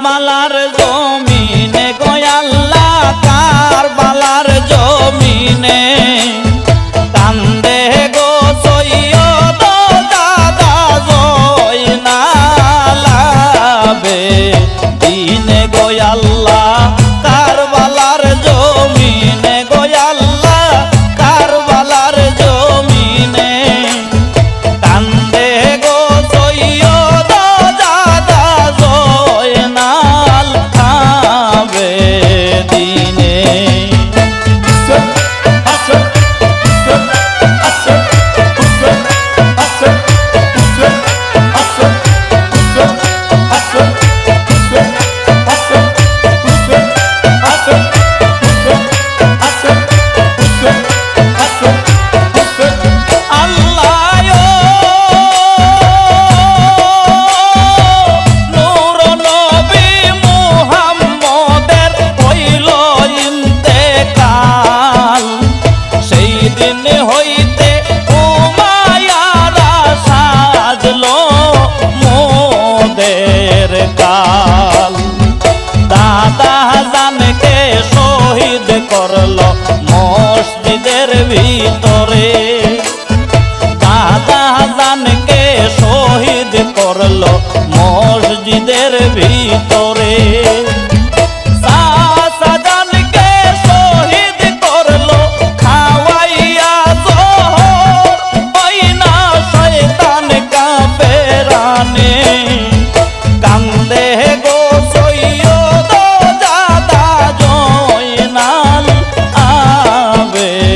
কারবালার জমিনে গো আল্লাহ কারবালার জমিনে কান্দে গো সৈয়দ দাদা জয়নাল আবেদিনে গো আল্লাহ কারবালার জমিনে গো আল্লাহ কারবালার জমিনে কান্দে গো সৈয়দ দাদা জয়নাল আবেদিনে। কাল দাদা জানকে শহীদ করলো মসজিদের ভিতরে দাদা জানকে শহীদ করলো মসজিদের ভিতরে শাহজাহানকে শহীদ করলো খাওয়াইয়া জোহর ওই না শয়তান কাফেরানে কান্দে গো সৈয়দ দাদা জয়নাল আবেদিনে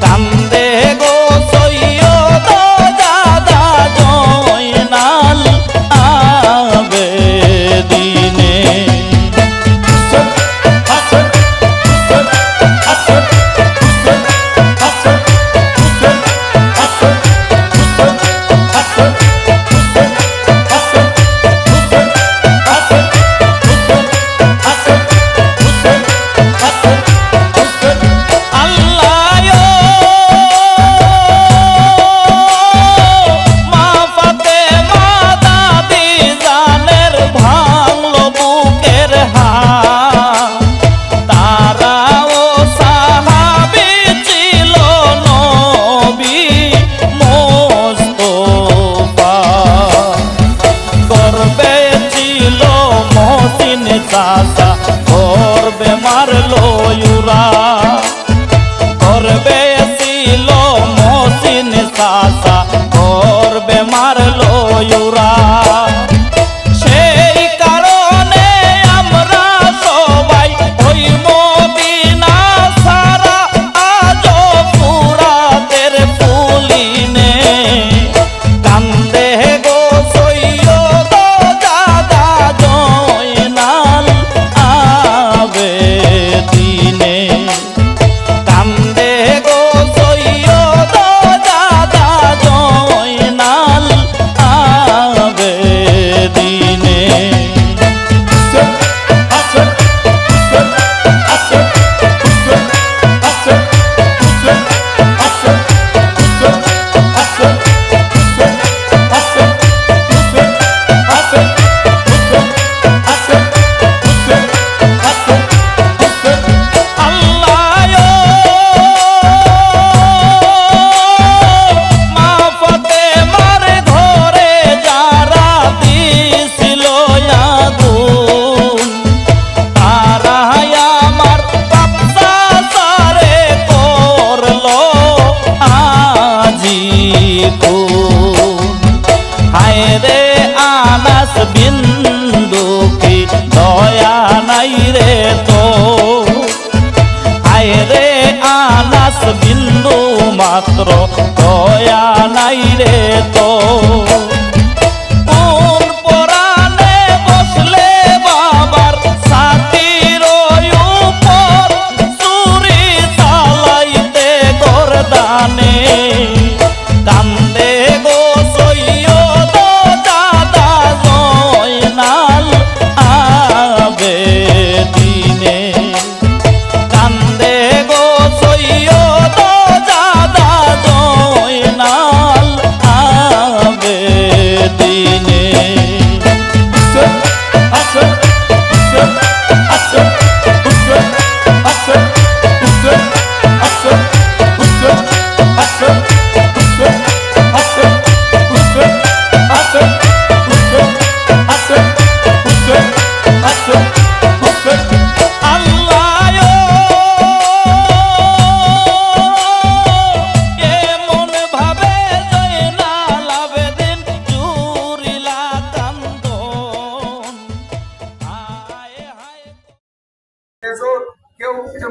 কান্দে গো সৈয়দ দাদা জয়নাল আবেদিনে।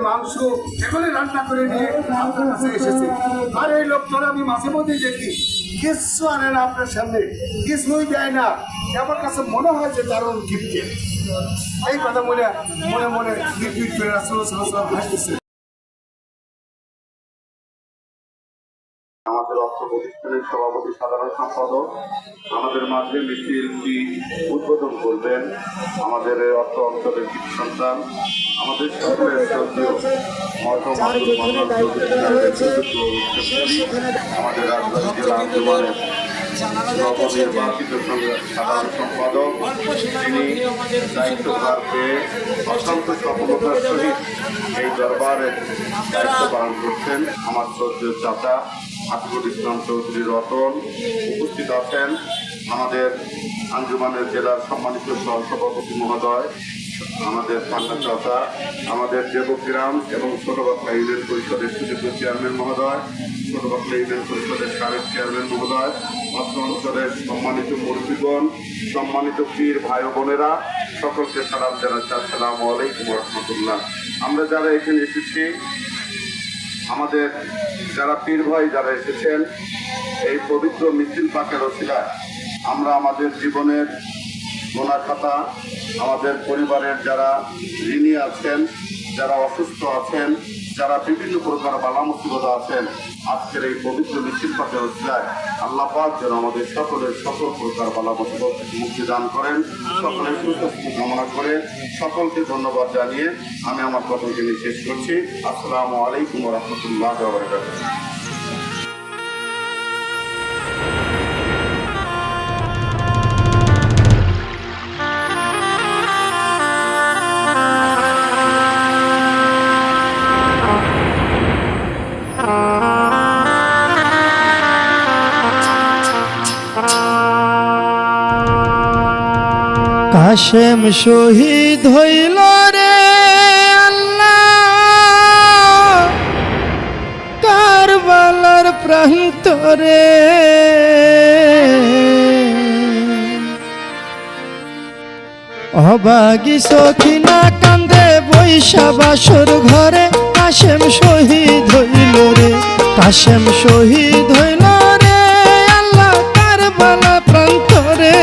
মাংস এগুলি রান্না করে নিয়ে আপনার কাছে এসেছে। আর এই লোকটার আমি মাঝে মধ্যে দেখি কিচ্ছু আনে না আপনার সামনে, কিছুই দেয় না। আমার কাছে মনে হয় যে দারুণ গিফটের। এই কথা মনে মনে মনে গিফট করে রাসূলুল্লাহ হাসতেছে। আমাদের অর্থ প্রতিষ্ঠানের সভাপতি সাধারণ সম্পাদক আমাদের মাঝে মিছিলটি উদ্বোধন করবেন। আমাদের অর্থ অঞ্চলের কৃষি সন্তান আমাদের সকলের শ্রদ্ধেয় আমাদের রাজবাড়ী জেলা আঞ্জুমানের নবনির্বাচিত সাধারণ সম্পাদক, তিনি দায়িত্বভার পেয়ে অত্যন্ত সফলতার সহিত এই দরবারের দায়িত্ব পালন করছেন। আমার শ্রদ্ধেয় চাচা আতিকুল ইসলাম চৌধুরী রতন উপস্থিত আছেন। আমাদের আঞ্জুমানের জেলার সম্মানিত সহসভাপতি মহোদয়, আমাদের পান্না চাচা, আমাদের দেবগ্রাম এবং ছোটবাকলা ইউনিয়ন পরিষদের সুযোগ্য চেয়ারম্যান মহোদয়, ছোটবাকলা ইউনিয়ন পরিষদের সাবেক চেয়ারম্যান মহোদয়, অত্র অঞ্চলের সম্মানিত মুরব্বীগণ, সম্মানিত পীর ভাই বোনেরা, সকলকে সালাম জানাচ্ছি। আসসালামু আলাইকুম ওয়া রাহমাতুল্লাহ। আমরা যারা এখানে এসেছি, আমাদের যারা পীর ভাই যারা এসেছেন, এই পবিত্র মিছিল পাকের ওসিলায় আমরা আমাদের জীবনের গোনা খাতা, আমাদের পরিবারের যারা ঋণী আছেন, যারা অসুস্থ আছেন, যারা বিভিন্ন প্রকার বালা মুসিবত আছেন, আজকের এই পবিত্র মিছিল পাকের ওসিলায় আল্লাহ পাক যেন আমাদের সকলের সকল প্রকার বালা মুসিবত থেকে মুক্তি দান করেন, সকলের সুস্বাস্থ্য কামনা করে সকলকে ধন্যবাদ জানিয়ে আমি আমার কথাকে শেষ করছি। আসসালামু আলাইকুম ওয়া রাহমাতুল্লাহি ওয়া বারাকাতুহু। কাশেম শহীদ হইল রে আল্লাহ কারবালার প্রান্তরে, অবাগী সখিনা কান্দে বৈশা বাসর ঘরে। কাশেম শহীদ হইল রে, কাশেম শহীদ হইল রে আল্লাহ কারবালা প্রান্তরে,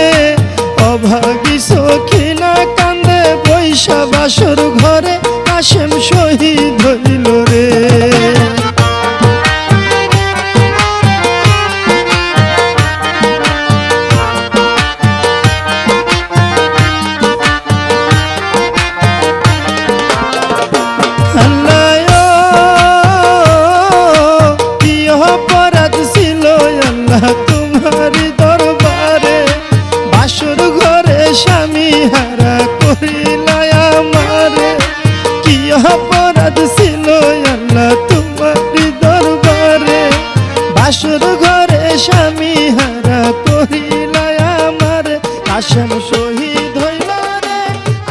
অভাগী সখিনা কান্দে বৈশা বাসর ঘরে। কাশেম শহীদ হইল রে। স্বামী হারা করিলায় আমারে, কি অপরাধ ছিল আল্লাহ তোমারি দরবারে। বাসর ঘরে স্বামী হারা করিলায় আমারে। কাশেম শহীদ হইল রে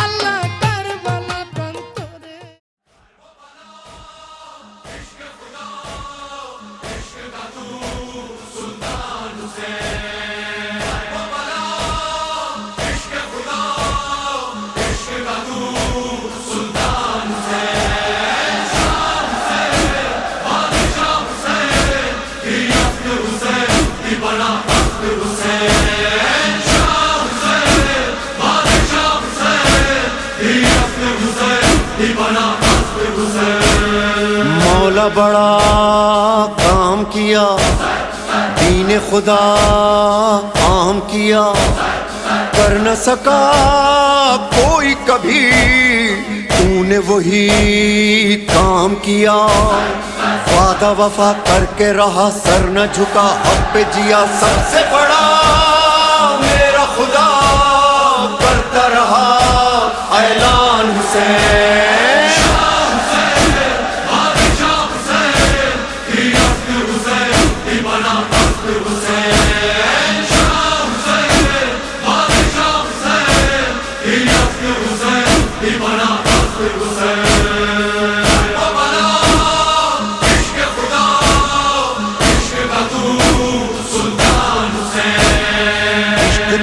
আল্লাহ কারবালা প্রান্তরে। मौला बड़ा काम किया, दीन खुदा आम किया, कर न सका कोई कभी, तूने वही काम किया। वादा वफा करके रहा, सर न झुका, हक पे जिया, सबसे बड़ा मेरा खुदा करता रहा ऐलान हुसैन।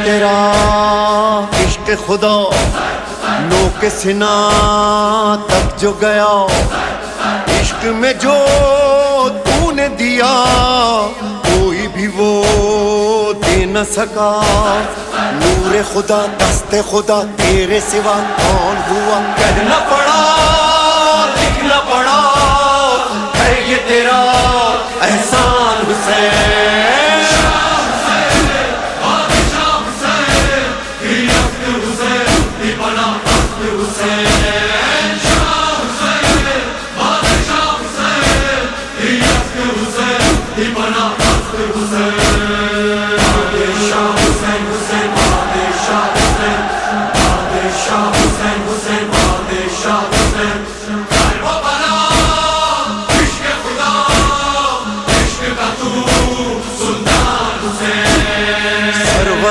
तेरा इश्क खुदा नो के सिना तक जो गया, عشق میں جو तूने दिया कोई भी वो दे न सका नूर खुदा दस्ते खुदा तेरे सिवा कौन हुआ कहना पड़ा लिखना पड़ा है ये तेरा एहसान हुसैन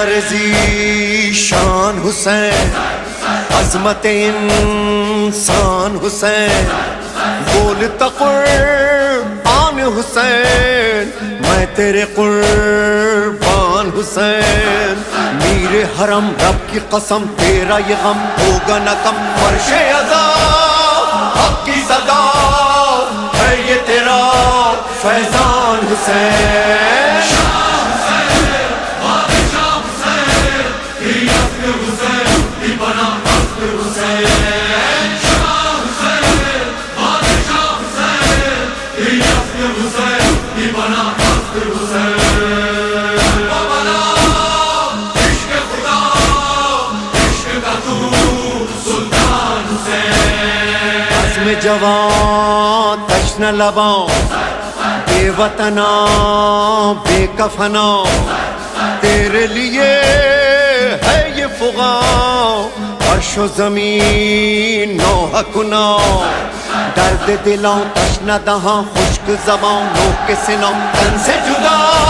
सरवरजी शान हुसैन अजमत इंसान हुसैन बोलता कुर्बान हुसैन मैं तेरे कुर्बान हुसैन मीर हरम रब की कसम तेरा ये गम होगा न कम फर्शे अज़ा हक की सदा है ये तेरा फैजान हुसैन में जवान तश्न लबां बेवतना बेकफना तेरे लिए है ये फुगां अर्शो ज़मीन नौह कुना दर्द दिलों तश्न दहां खुश्क ज़बां नो के सिनों तन से जुदा